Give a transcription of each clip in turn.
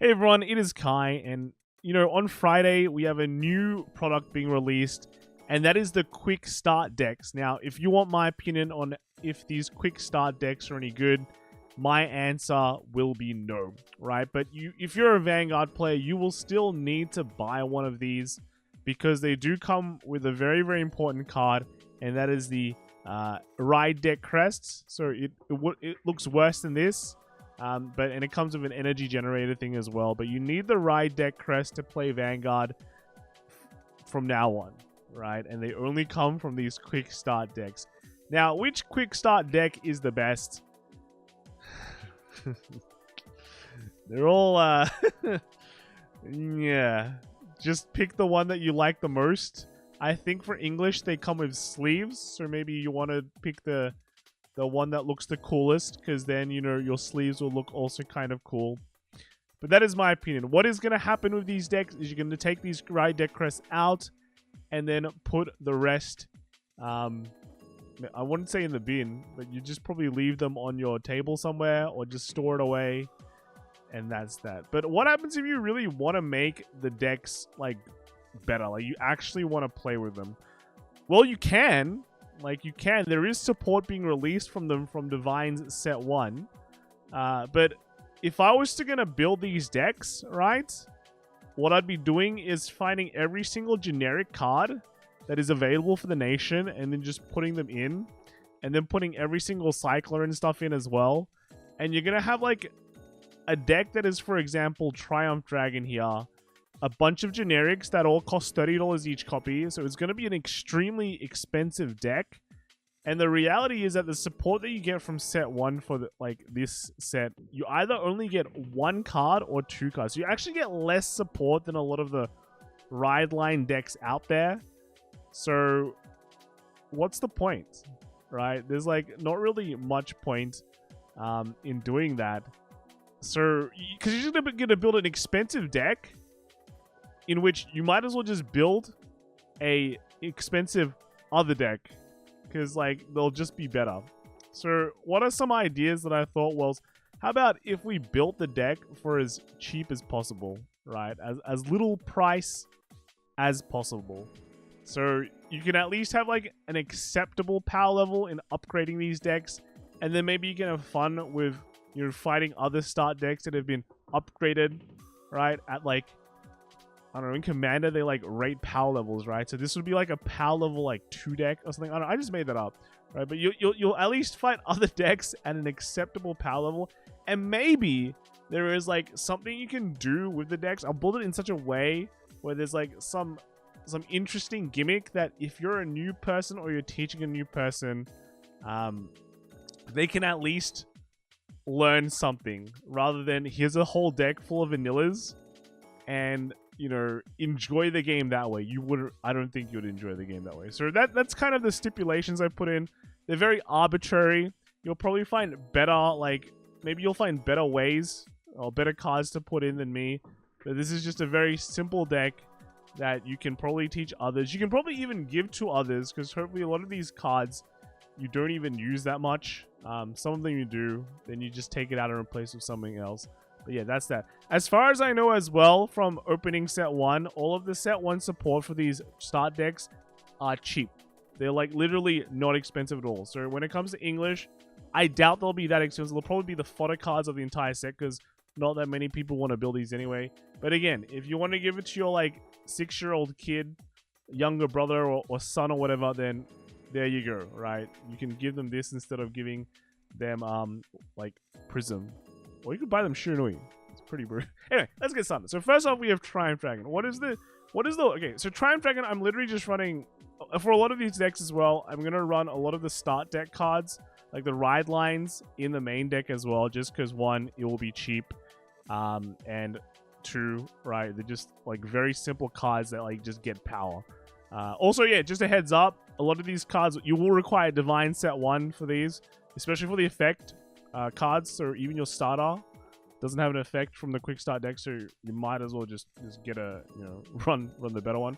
Hey everyone, it is Kai, and on Friday we have a new product being released, and that is the quick start decks. Now, if you want my opinion on if these quick start decks are any good, my answer will be no, right? But if you're a Vanguard player, you will still need to buy one of these because they do come with a very, very important card, and that is the Ride Deck Crests. So it looks worse than this. And it comes with an energy generator thing as well. But you need the Ride Deck Crest to play Vanguard from now on, right? And they only come from these quick start decks. Now, which quick start deck is the best? They're all, yeah. Just pick the one that you like the most. I think for English, they come with sleeves. So maybe you want to pick the one that looks the coolest, because then, your sleeves will look also kind of cool. But that is my opinion. What is going to happen with these decks is you're going to take these Ride Deck Crests out and then put the rest, I wouldn't say in the bin, but you just probably leave them on your table somewhere or just store it away, and that's that. But what happens if you really want to make the decks, like, better? Like, you actually want to play with them? Well, you can. There is support being released from them from Divine's set 1. But if I was to build these decks, right, what I'd be doing is finding every single generic card that is available for the nation and then just putting them in, and then putting every single cycler and stuff in as well. And you're going to have like a deck that is, for example, Triumph Dragon here. A bunch of generics that all cost $30 each copy, so it's going to be an extremely expensive deck. And the reality is that the support that you get from set 1 for this set, you either only get 1 card or 2 cards. So you actually get less support than a lot of the ride line decks out there. So what's the point, right? There's not really much point in doing that. So because you're just going to build an expensive deck in which you might as well just build a expensive other deck, because they'll just be better. So what are some ideas that I thought was, how about if we built the deck for as cheap as possible, right? As little price as possible. So you can at least have an acceptable power level in upgrading these decks, and then maybe you can have fun with fighting other start decks that have been upgraded, right? At I don't know, in Commander, they rate power levels, right? So this would be a power level 2 deck or something. I don't know, I just made that up, right? But you'll at least fight other decks at an acceptable power level. And maybe there is something you can do with the decks. I'll build it in such a way where there's some interesting gimmick that if you're a new person or you're teaching a new person, they can at least learn something, rather than here's a whole deck full of vanillas and enjoy the game that way. I don't think you would enjoy the game that way. So that's kind of the stipulations I put in. They're very arbitrary. You'll probably find better, maybe you'll find better ways or better cards to put in than me. But this is just a very simple deck that you can probably teach others. You can probably even give to others, because hopefully a lot of these cards you don't even use that much. Some of them you do, then you just take it out and replace it with something else. But yeah, that's that. As far as I know as well, from opening set 1, all of the set 1 support for these start decks are cheap. They're literally not expensive at all. So when it comes to English, I doubt they'll be that expensive. They'll probably be the fodder cards of the entire set, because not that many people want to build these anyway. But again, if you want to give it to your 6-year-old kid, younger brother or son or whatever, then there you go, right? You can give them this instead of giving them Prism. Or you could buy them Shunui. It's pretty brutal. Anyway, let's get started. So first off, we have Triumph Dragon. Okay, so Triumph Dragon, I'm literally just running, for a lot of these decks as well, I'm going to run a lot of the start deck cards, like the ride lines in the main deck as well, just because 1, it will be cheap, and 2, right, they're just very simple cards that just get power. Also, yeah, just a heads up, a lot of these cards, you will require Divine set 1 for these, especially for the effect cards. So even your starter doesn't have an effect from the quick start deck, so you might as well just get a run the better one.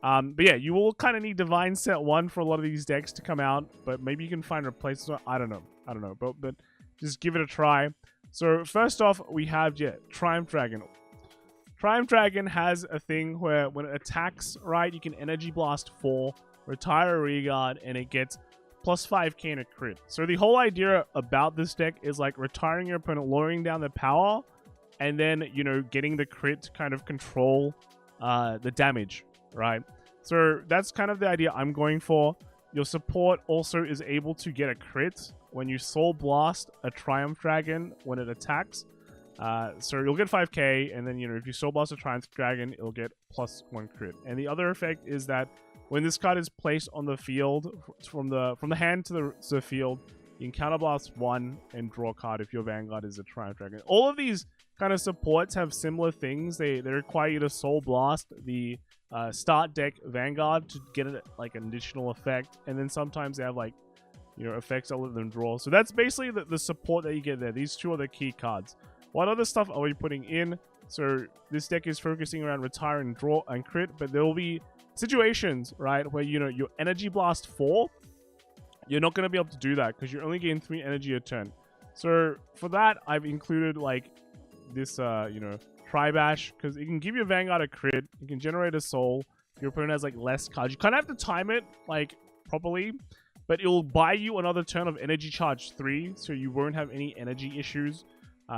But yeah, you will kind of need Divine set 1 for a lot of these decks to come out, but maybe you can find replacements. I don't know, but just give it a try. So first off, we have Triumph Dragon. Triumph Dragon has a thing where when it attacks, right, you can Energy Blast 4, retire a Regard, and it gets plus 5k in a crit. So the whole idea about this deck is like retiring your opponent, lowering down the power, and then, you know, getting the crit to kind of control the damage, right? So that's kind of the idea I'm going for. Your support also is able to get a crit when you Soul Blast a Triumph Dragon when it attacks. So you'll get 5k, and then, you know, if you Soul Blast a Triumph Dragon, it'll get plus 1 crit. And the other effect is that when this card is placed on the field, from the hand to the field, you can counterblast 1 and draw a card if your Vanguard is a Triumph Dragon. All of these kind of supports have similar things. They require you to Soul Blast the start deck Vanguard to get it like an additional effect, and then sometimes they have like, you know, effects that let them draw. So that's basically the support that you get there. These two are the key cards. What other stuff are we putting in? So this deck is focusing around retire and draw and crit, but there will be situations, right, where, you know, your Energy Blast 4, you're not going to be able to do that because you're only getting 3 energy a turn. So for that, I've included like this, you know, Tri-Bash, because it can give your Vanguard a crit, you can generate a soul, your opponent has like less cards. You kind of have to time it like properly, but it will buy you another turn of Energy Charge 3, so you won't have any energy issues.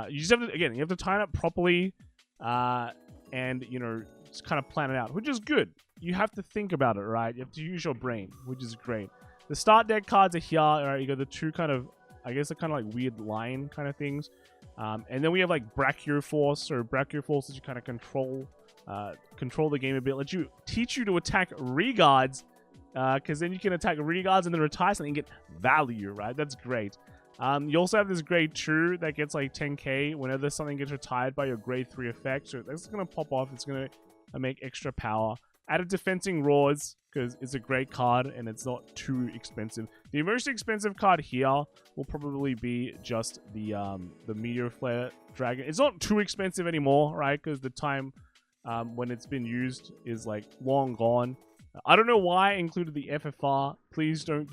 You just have to, again, you have to time it properly, and, you know, just kind of plan it out, which is good. You have to think about it, right? You have to use your brain, which is great. The start deck cards are here, right? You got the two kind of, I guess, they're kind of like weird line kind of things. And then we have like Brachioforce. So Brachioforce lets you kind of control the game a bit. Teach you to attack Regards, because then you can attack Regards and then retire something and get value, right? That's great. You also have this grade 2 that gets like 10k whenever something gets retired by your grade 3 effect. So that's going to pop off. It's going to make extra power. Added Defending Roars because it's a great card and it's not too expensive. The most expensive card here will probably be just the Meteor Flare Dragon. It's not too expensive anymore, right? Because the time when it's been used is like long gone. I don't know why I included the FFR. Please don't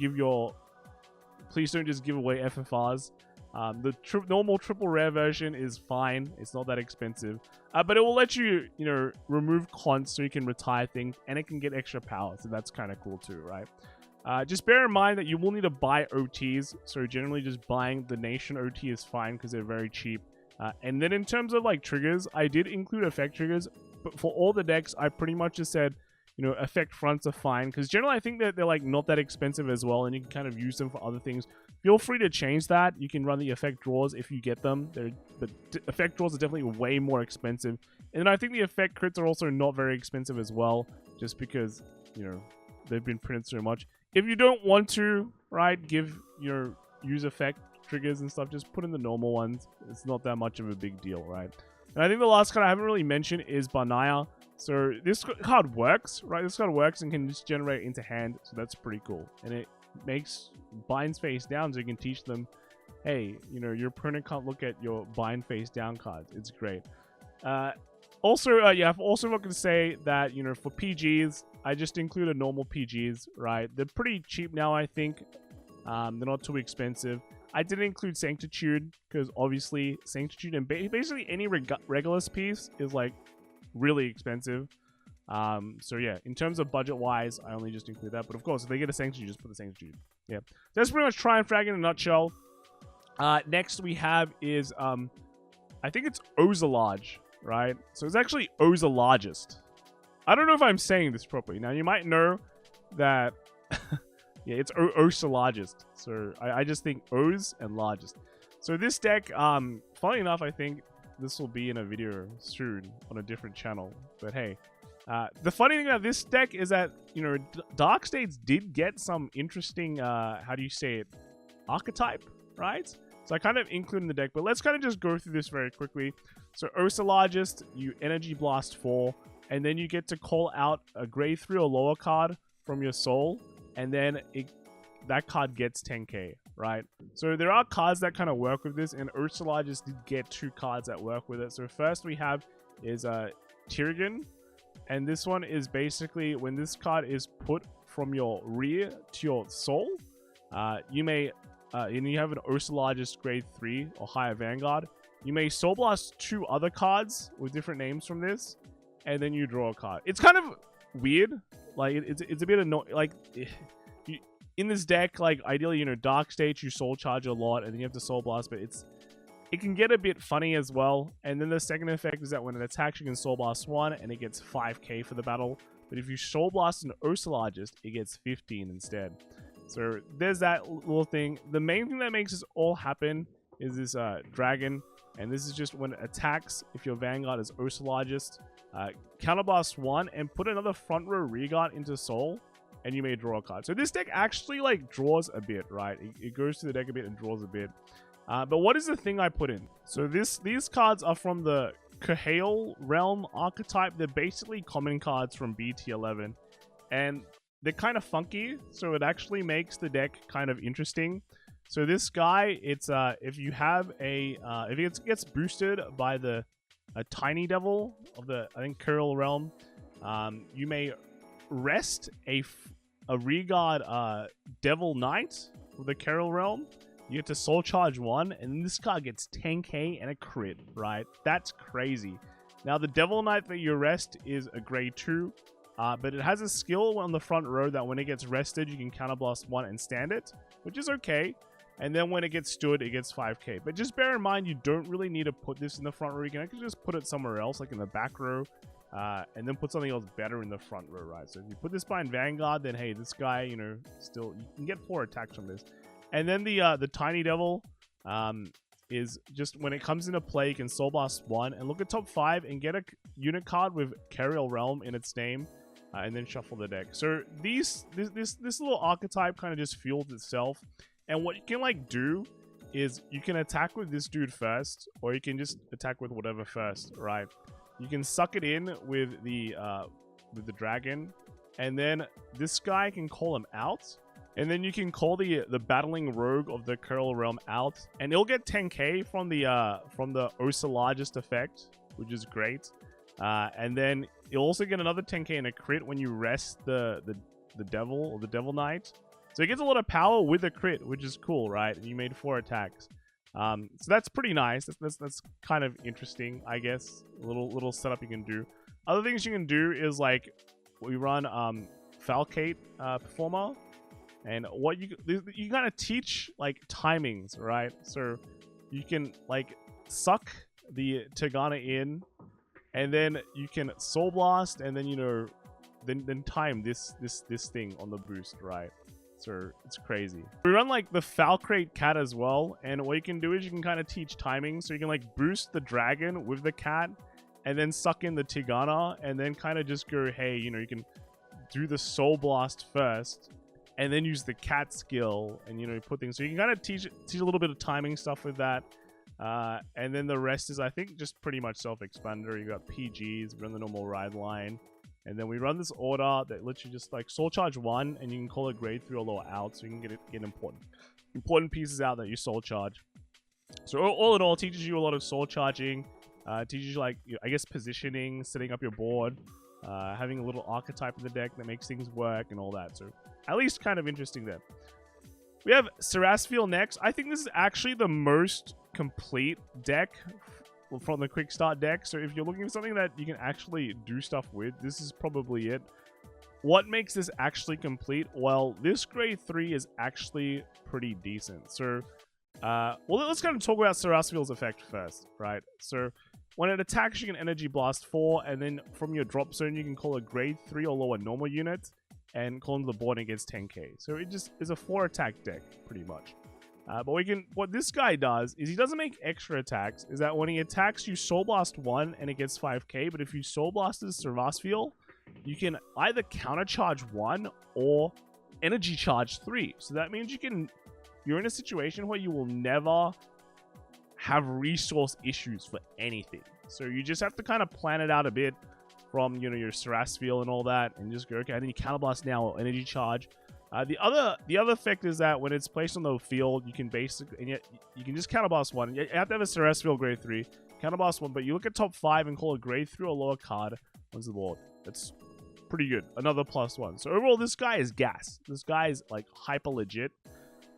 just give away FFRs. The normal triple rare version is fine. It's not that expensive. But it will let you, you know, remove cons so you can retire things, and it can get extra power. So that's kind of cool too, right? Just bear in mind that you will need to buy OTs. So generally just buying the Nation OT is fine because they're very cheap. And then in terms of like triggers, I did include effect triggers. But for all the decks, I pretty much just said, you know, effect fronts are fine, because generally I think that they're like not that expensive as well, and you can kind of use them for other things. Feel free to change that. You can run the effect draws if you get them. But effect draws are definitely way more expensive. And then I think the effect crits are also not very expensive as well, just because, you know, they've been printed so much. If you don't want to, right, use effect triggers and stuff, just put in the normal ones. It's not that much of a big deal, right? And I think the last card I haven't really mentioned is Banaya. So this card works, right? This card works and can just generate into hand, so that's pretty cool. And it makes binds face down, so you can teach them, hey, you know, your opponent can't look at your bind face down cards. It's great. Also, I've also got to say that, you know, for PGs, I just included normal PGs, right? They're pretty cheap now, I think. They're not too expensive. I didn't include Sanctitude because obviously Sanctitude and basically any Regulus piece is like really expensive. So yeah, in terms of budget wise, I only just include that. But of course, if they get a Sanctitude, just put the Sanctitude. Yeah, that's pretty much Triumph Dragon in a nutshell. Next we have is I think it's Ozolage, right? So it's actually Ozologist. I don't know if I'm saying this properly. Now you might know that yeah, it's Ozologist. So I just think Oz and Largest. So this deck, funny enough, I think this will be in a video soon on a different channel. But hey, the funny thing about this deck is that, you know, Dark States did get some interesting, how do you say it, archetype, right? So I kind of include in the deck, but let's kind of just go through this very quickly. So Ozologist, you Energy Blast 4, and then you get to call out a grade 3 or lower card from your soul, and then that card gets 10k, right? So there are cards that kind of work with this, and Ozologist did get 2 cards that work with it. So first we have is Tyrigan, and this one is basically when this card is put from your rear to your soul, you may, and you have an Ozologist grade 3 or higher Vanguard, You may Soul Blast 2 other cards with different names from this, and then you draw a card. It's kind of weird. Like, it's a bit annoying. Like, in this deck, like, ideally, you know, Dark Stage, you Soul Charge a lot, and then you have to Soul Blast, but it can get a bit funny as well. And then the second effect is that when it attacks, you can Soul Blast 1, and it gets 5k for the battle. But if you Soul Blast an Ursologist, it gets 15 instead. So there's that little thing. The main thing that makes this all happen is this dragon. And this is just when it attacks, if your Vanguard is Ursologist, counterblast 1 and put another front row Regard into Soul, and you may draw a card. So this deck actually like draws a bit, right? It goes to the deck a bit and draws a bit. But what is the thing I put in? So these cards are from the Kahale Realm archetype. They're basically common cards from BT11. And they're kind of funky, so it actually makes the deck kind of interesting. So this guy, it's if you have a if it gets boosted by a tiny devil of the, I think, Kahale Realm, you may rest a Regard Devil Knight with the Kahale Realm. You have to Soul Charge 1, and this card gets 10k and a crit, right? That's crazy. Now the Devil Knight that you rest is a grade 2. But it has a skill on the front row that when it gets rested, you can counterblast 1 and stand it, which is okay. And then when it gets stood, it gets 5k. But just bear in mind, you don't really need to put this in the front row. You can actually just put it somewhere else, like in the back row, and then put something else better in the front row, right? So if you put this behind Vanguard, then hey, this guy, you know, still, you can get 4 attacks from this. And then the Tiny Devil is just when it comes into play, you can Soul Blast 1 and look at top 5 and get a unit card with Kahale Realm in its name. And then shuffle the deck. So this little archetype kind of just fuels itself. And what you can like do is you can attack with this dude first, or you can just attack with whatever first, right? You can suck it in with the dragon, and then this guy can call him out, and then you can call the battling rogue of the Kahale Realm out, and it'll get 10k from the Ursologist effect, which is great. And then you'll also get another 10k and a crit when you rest the devil or the Devil Knight. So it gets a lot of power with a crit, which is cool, right? And you made 4 attacks. So that's pretty nice. That's kind of interesting, I guess. A little setup you can do. Other things you can do is like we run Falcate Performer, and what you kind of teach like timings, right? So you can like suck the Tigana in. And then you can Soul Blast, and then, you know, then time this thing on the boost, right? So it's crazy. We run like the Falcrate cat as well, and what you can do is you can kind of teach timing. So you can like boost the dragon with the cat, and then suck in the Tigana, and then kind of just go, hey, you know, you can do the Soul Blast first, and then use the cat skill, and, you know, put things. So you can kind of teach a little bit of timing stuff with that. And then the rest is, I think, just pretty much self-explanatory. You got PGs, we run the normal ride line, and then we run this order that lets you just like Soul Charge 1, and you can call it grade 3 or lower out, so you can get important pieces out that you Soul Charge. So all in all, it teaches you a lot of Soul Charging, teaches you like, I guess, positioning, setting up your board, having a little archetype in the deck that makes things work and all that. So at least kind of interesting there. We have Sarasfiel next. I think this is actually the most complete deck from the quick start deck. So if you're looking for something that you can actually do stuff with, this is probably it. What makes this actually complete? Well, this grade 3 is actually pretty decent. So, well, let's kind of talk about Sarasfiel's effect first, right? So when it attacks, you can Energy Blast 4, and then from your drop zone, you can call a grade 3 or lower normal unit and call into the board and it gets 10k. So it just is a 4 attack deck, pretty much. But what this guy does is he doesn't make extra attacks. Is that when he attacks, you Soul Blast 1 and it gets 5k. But if you Soul Blast this Sarasfiel, you can either counter charge 1 or energy charge 3. So that means you're in a situation where you will never have resource issues for anything. So you just have to kind of plan it out a bit from, you know, your Sarasfiel and all that, and just go, okay, I need counterblast now or energy charge. The other effect is that when it's placed on the field, you can basically, and yet you can just counterblast 1. You have to have a Sarasfiel grade 3, counterblast 1, but you look at top 5 and call a grade 3 or lower card onto the board. That's pretty good. Another +1. So overall, this guy is gas. This guy is like hyper legit.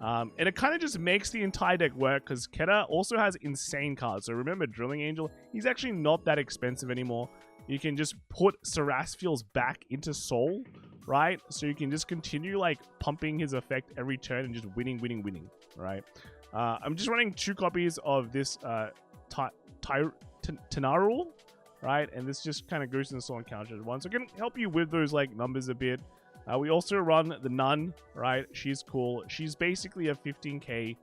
And it kind of just makes the entire deck work because Keta also has insane cards. So remember Drilling Angel, he's actually not that expensive anymore. You can just put Serasphiel's back into Soul, right? So you can just continue like pumping his effect every turn and just winning, right? I'm just running 2 copies of this Tenarul, right? And this just kind of goes in the Soul and counters one. So it can help you with those like numbers a bit. We also run the Nun, right? She's cool. She's basically a 15k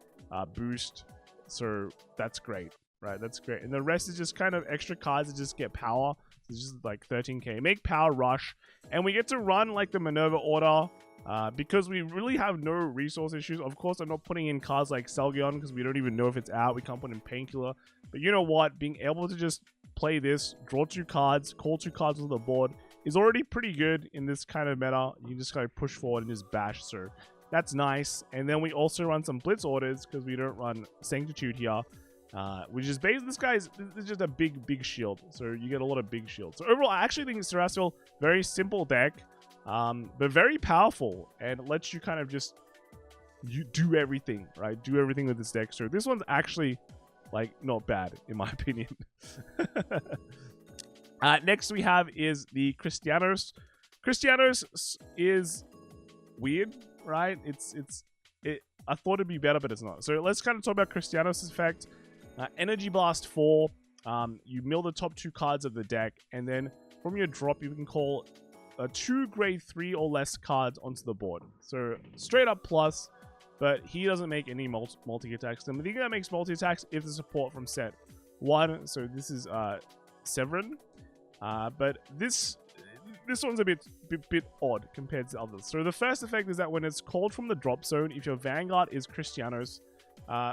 boost. So that's great, right? That's great. And the rest is just kind of extra cards that just get power. It's just like 13k. Make power rush. And we get to run like the Minerva Order because we really have no resource issues. Of course, I'm not putting in cards like Selgion because we don't even know if it's out. We can't put in Painkiller. But you know what? Being able to just play this, draw 2 cards, call 2 cards on the board is already pretty good in this kind of meta. You just gotta push forward and just bash, so that's nice. And then we also run some Blitz orders because we don't run Sanctitude here, which is based. This guy's just a big shield, so you get a lot of big shields. So overall, I actually think Serasphiel, very simple deck, but very powerful, and it lets you kind of just do everything, right? Do everything with this deck. So this one's actually like not bad in my opinion. Next we have is the Cristianos. Cristianos is weird, right? I thought it'd be better, but it's not. So let's kind of talk about Cristianos' effect. Energy Blast 4. You mill the top 2 cards of the deck, and then from your drop, you can call 2 grade 3 or less cards onto the board. So straight up plus, but he doesn't make any multi-attacks. The thing that makes multi-attacks is the support from set 1. So this is Severin. But this one's a bit odd compared to others. So the first effect is that when it's called from the drop zone, if your Vanguard is Cristianos,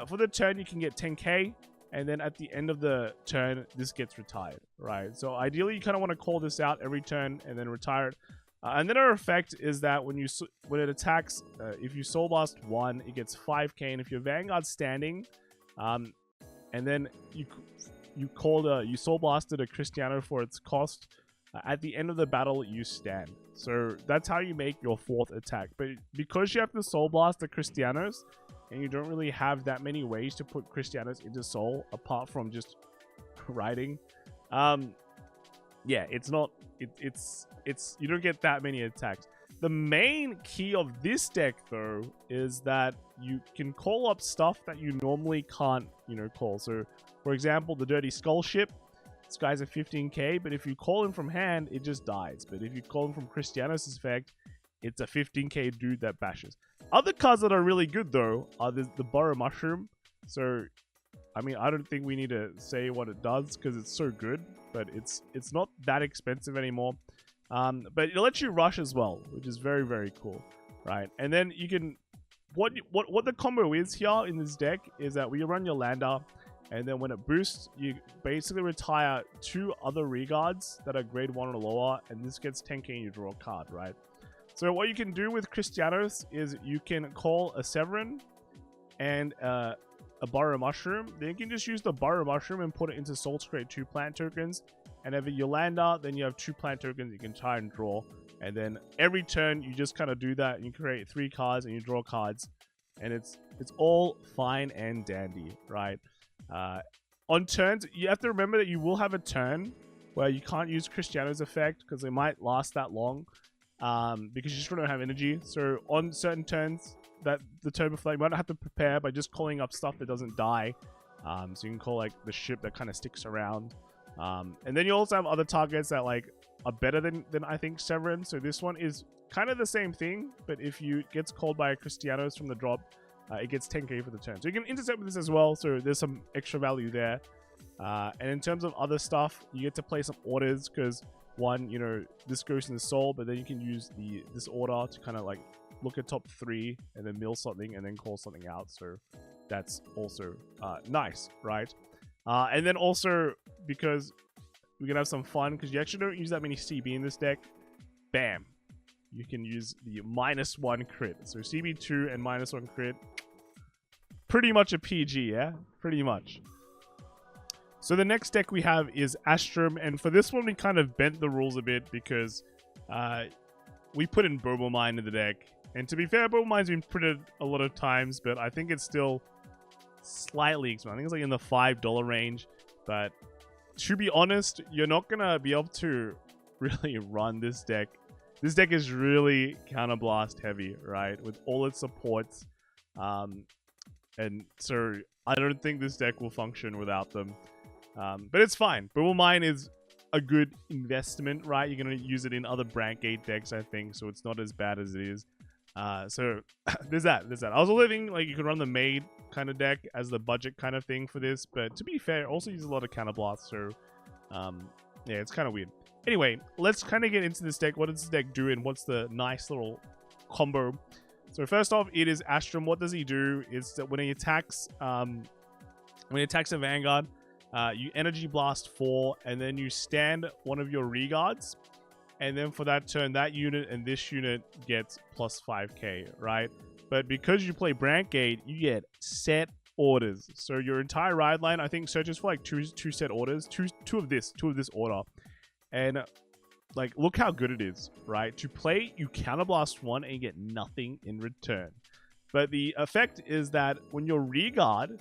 for the turn you can get 10k, and then at the end of the turn this gets retired, right? So ideally you kind of want to call this out every turn and then retire it. And then our effect is that when it attacks, if you Soul Blast 1, it gets 5k, and if your Vanguard's standing, and then you Soul Blasted a Cristiano for its cost, at the end of the battle you stand. So that's how you make your 4th attack. But because you have to Soul Blast the Cristianos, and you don't really have that many ways to put Cristianos into Soul apart from just riding, yeah, it's you don't get that many attacks. The main key of this deck though is that you can call up stuff that you normally can't, call. So for example, the Dirty Skull Ship, this guy's a 15k, but if you call him from hand, it just dies. But if you call him from Cristianos' effect, it's a 15k dude that bashes. Other cards that are really good though are the Burrow Mushroom. So I mean, I don't think we need to say what it does because it's so good, but it's not that expensive anymore. But it lets you rush as well, which is very cool, right? And then you can what the combo is here in this deck is that we run your lander, and then when it boosts, you basically retire 2 other regards that are grade 1 or lower, and this gets 10k and you draw a card, right? So what you can do with Cristianos is you can call a Severin and a Burrow Mushroom. Then you can just use the Burrow Mushroom and put it into Soul to create 2 plant tokens. And if you land out, then you have 2 plant tokens you can try and draw. And then every turn you just kind of do that, and you create 3 cards and you draw cards, and it's all fine and dandy, right? On turns, you have to remember that you will have a turn where you can't use Cristiano's effect because it might last that long, because you just don't have energy. So on certain turns, that the turn before, you might have to prepare by just calling up stuff that doesn't die. So you can call like the ship that kind of sticks around. And then you also have other targets that like are better than I think Severin. So this one is kind of the same thing, but if you gets called by a Cristianos from the drop, it gets 10k for the turn. So you can intercept with this as well, so there's some extra value there. And in terms of other stuff, you get to play some orders because one, this goes in the Soul, but then you can use this order to kind of like look at top 3 and then mill something and then call something out. So that's also nice, right? And then also, because we can have some fun, because you actually don't use that many CB in this deck, bam, you can use the -1 crit. So CB2 and -1 crit, pretty much a PG, yeah? Pretty much. So the next deck we have is Astrum, and for this one we kind of bent the rules a bit because we put in Bobo Mine in the deck, And to be fair, Bubble Mine's been printed a lot of times, but I think it's still slightly expensive. I think it's like in the $5 range. But to be honest, you're not going to be able to really run this deck. This deck is really counterblast heavy, right? With all its supports. And so I don't think this deck will function without them. But it's fine. Bubble Mine is a good investment, right? You're going to use it in other Brand Gate decks, I think. So it's not as bad as it is. So there's that. I was living like you could run the Maid kind of deck as the budget kind of thing for this. But to be fair, also uses a lot of counterblast. So yeah, it's kind of weird. Anyway, let's kind of get into this deck. What does this deck do and what's the nice little combo? So first off, it is Astrum. What does he do? Is that when he attacks a Vanguard, you Energy Blast 4, and then you stand one of your Regards, and then for that turn, that unit and this unit gets plus 5k, right? But because you play Brand Gate, you get set orders. So your entire ride line, I think, searches for like two set orders, two of this order. And like, look how good it is, right? To play, you counterblast 1 and you get nothing in return. But the effect is that when your Regard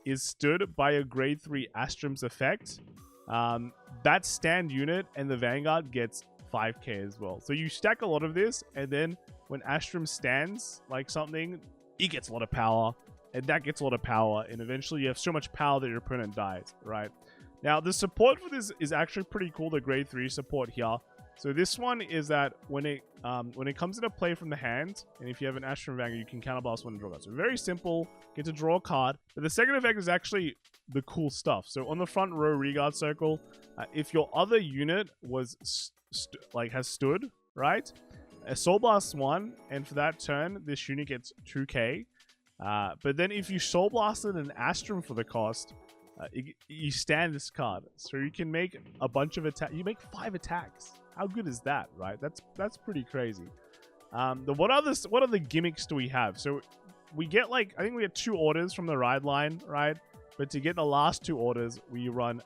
is stood by a grade 3 Astrum's effect, that stand unit and the Vanguard gets 5k as well. So you stack a lot of this, and then when Astrum stands like something, he gets a lot of power, and that gets a lot of power, and eventually you have so much power that your opponent dies, right? Now, the support for this is actually pretty cool, the grade 3 support here. So this one is that when it comes into play from the hand, and if you have an Astrum Vanguard, you can counterblast 1 and draw a card. So very simple, get to draw a card. But the second effect is actually the cool stuff. So on the front row Regard Circle, if your other unit was has stood, right? A Soul Blast 1, and for that turn, this unit gets 2k. But then if you Soul Blasted an Astrum for the cost, you stand this card, so you can make a bunch of attacks. You make 5 attacks. How good is that, right? That's pretty crazy. What other gimmicks do we have? So we get like, I think we get 2 orders from the ride line, right? But to get the last 2 orders, we run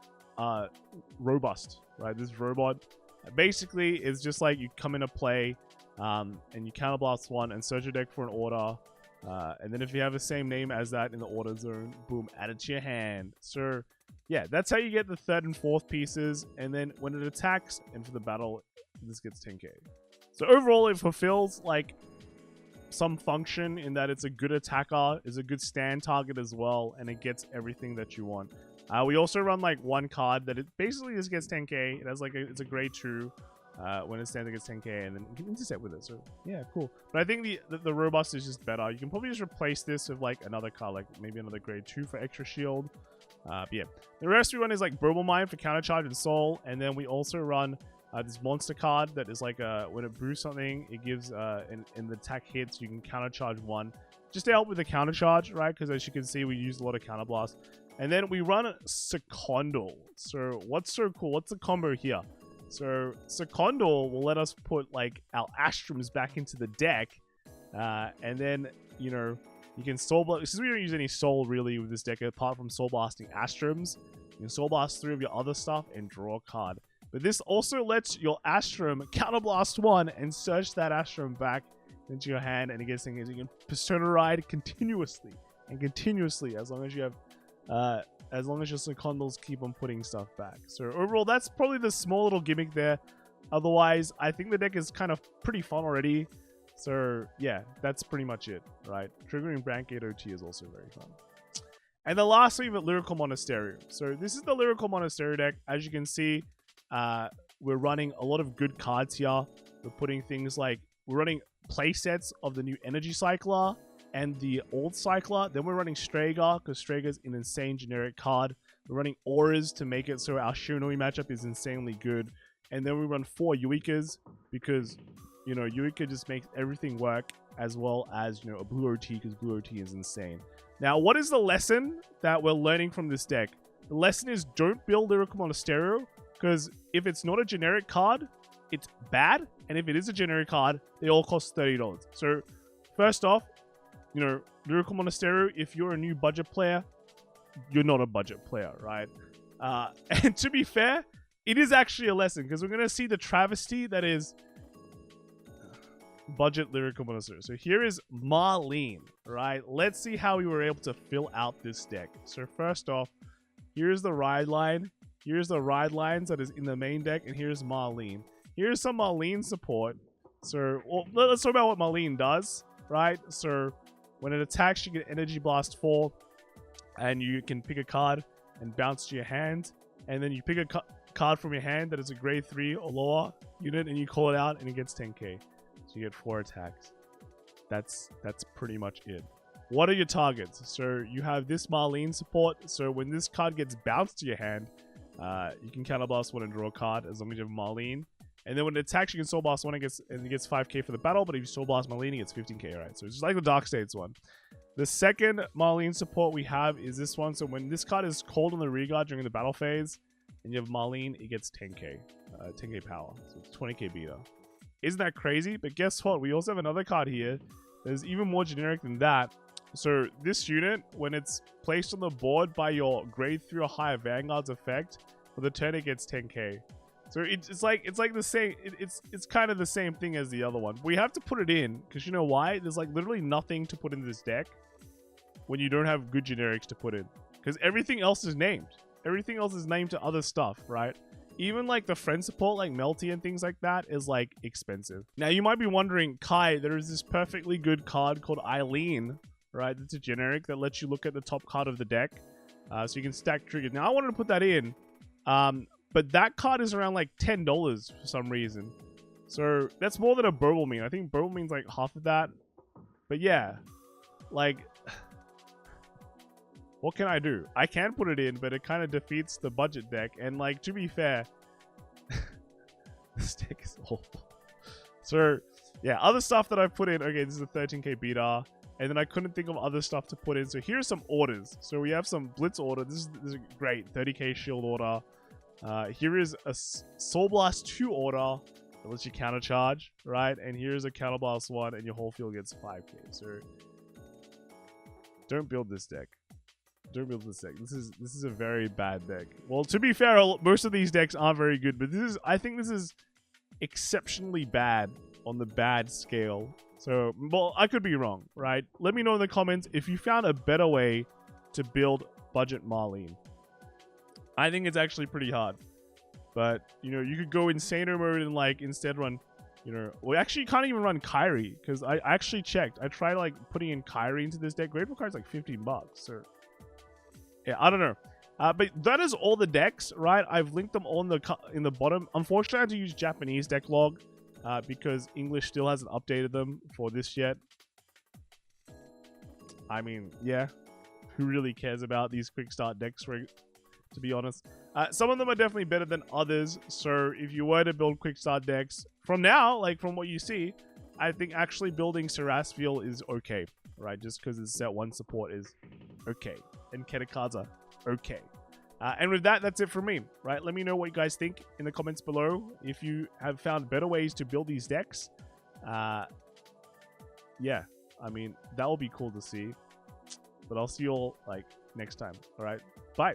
Robust, right? This robot basically is just like you come into play, and you counterblast 1 and search your deck for an order. And then if you have the same name as that in the order zone, boom, add it to your hand. So yeah, that's how you get the 3rd and 4th pieces. And then when it attacks and for the battle, this gets 10k. So overall, it fulfills like some function in that it's a good attacker, is a good stand target as well, and it gets everything that you want. We also run like 1 card that it basically just gets 10k. It has like it's a grade 2. When it stands, it gets 10k, and then you can intercept with it. So yeah, cool. But I think the robust is just better. You can probably just replace this with like another card, like maybe another grade 2 for extra shield. But yeah, the rest we run is like Bubble Mine for countercharge and soul, and then we also run this monster card that is like when it brews something, it gives and the attack hits, you can countercharge 1 just to help with the countercharge, right? Because as you can see, we use a lot of counterblast. And then we run Secondal. So what's so cool? What's the combo here? So Secondal will let us put like our Astrums back into the deck, and then you can Soul Blast. Since we don't use any Soul really with this deck apart from Soul Blasting Astrums, you can Soul Blast 3 of your other stuff and draw a card. But this also lets your Astrum counterblast 1 and search that Astrum back into your hand, and it gets things. You can Persona Ride continuously as long as you have. As long as your Secondals keep on putting stuff back. So overall, that's probably the small little gimmick there. Otherwise, I think the deck is kind of pretty fun already. So yeah, that's pretty much it, right? Triggering Brand Gate OT is also very fun. And the last we've got Lyrical Monastery. So this is the Lyrical Monastery deck. As you can see, we're running a lot of good cards here. We're putting things like, we're running play sets of the new Energy Cycler and the old Cycler. Then we're running Strager, because Strager's an insane generic card. We're running Auras to make it so our Shunoi matchup is insanely good. And then we run 4 Yuikas, because, Yuika just makes everything work, as well as, a blue OT, because blue OT is insane. Now, what is the lesson that we're learning from this deck? The lesson is don't build Lyrical Monasterio, because if it's not a generic card, it's bad. And if it is a generic card, they all cost $30. So, first off, Lyrical Monasterio, if you're a new budget player, you're not a budget player, right? And to be fair, it is actually a lesson, because we're going to see the travesty that is budget lyrical monster. So here is Marlene, right? Let's see how we were able to fill out this deck. So first off, here's the ride line. Here's the ride lines that is in the main deck, and here's Marlene. Here's some Marlene support. So let's talk about what Marlene does, right? So when it attacks, you get Energy Blast 4, and you can pick a card and bounce to your hand, and then you pick a card from your hand that is a grade 3 or lower unit, and you call it out, and it gets 10k. So you get 4 attacks. That's pretty much it. What are your targets? So you have this Marlene support. So when this card gets bounced to your hand, you can counterblast one and draw a card as long as you have Marlene. And then when it attacks, you can soul blast one and it gets 5k for the battle. But if you soul blast Marlene, it gets 15k, right? So it's just like the Dark States one. The second Marlene support we have is this one. So when this card is called on the rear guard during the battle phase, and you have Marlene, it gets 10k, 10k power. So it's 20k beater. Isn't that crazy? But guess what? We also have another card here that is even more generic than that. So this unit, when it's placed on the board by your grade 3 or higher Vanguard's effect, for the turn it gets 10k. So it's like the same. It's kind of the same thing as the other one. We have to put it in because you know why? There's like literally nothing to put in this deck when you don't have good generics to put in, because everything else is named. Everything else is named to other stuff, right? Even like the friend support, like Melty and things like that, is like expensive. Now you might be wondering, Kai, there is this perfectly good card called Eileen, right? It's a generic that lets you look at the top card of the deck, so you can stack triggers. Now I wanted to put that in, but that card is around like $10 for some reason. So that's more than a Burble mean. I think Burble means like half of that. But yeah, like, what can I do? I can put it in, but it kind of defeats the budget deck. And like, to be fair, this deck is awful. So yeah, other stuff that I've put in. Okay, this is a 13k beater. And then I couldn't think of other stuff to put in. So here's some orders. So we have some Blitz order. This is a great 30k shield order. Here is a Soul Blast 2 order that lets you counter charge, right? And here's a Counter Blast 1, and your whole field gets 5k. So don't build this deck. Don't build this deck. This is a very bad deck. Well, to be fair, most of these decks aren't very good, but I think this is exceptionally bad on the bad scale. So, well, I could be wrong, right? Let me know in the comments if you found a better way to build budget Marlene. I think it's actually pretty hard. But, you know, you could go Insano mode and, like, instead run, you know... Well, actually, you can't even run Kyrie, because I actually checked. I tried, like, putting in Kyrie into this deck. Grateful Card's like 15 bucks, so... Yeah, I don't know. But that is all the decks, right? I've linked them all in the bottom. Unfortunately, I had to use Japanese deck log, because English still hasn't updated them for this yet. I mean, yeah. Who really cares about these quick start decks, to be honest? Some of them are definitely better than others. So if you were to build quick start decks from now, like from what you see, I think actually building Sarasfiel is okay, right? Just because it's set 1 support is okay. And Ketakaza, okay. And with that, that's it for me, right? Let me know what you guys think in the comments below. If you have found better ways to build these decks, yeah, I mean, that will be cool to see. But I'll see you all, like, next time, all right? Bye.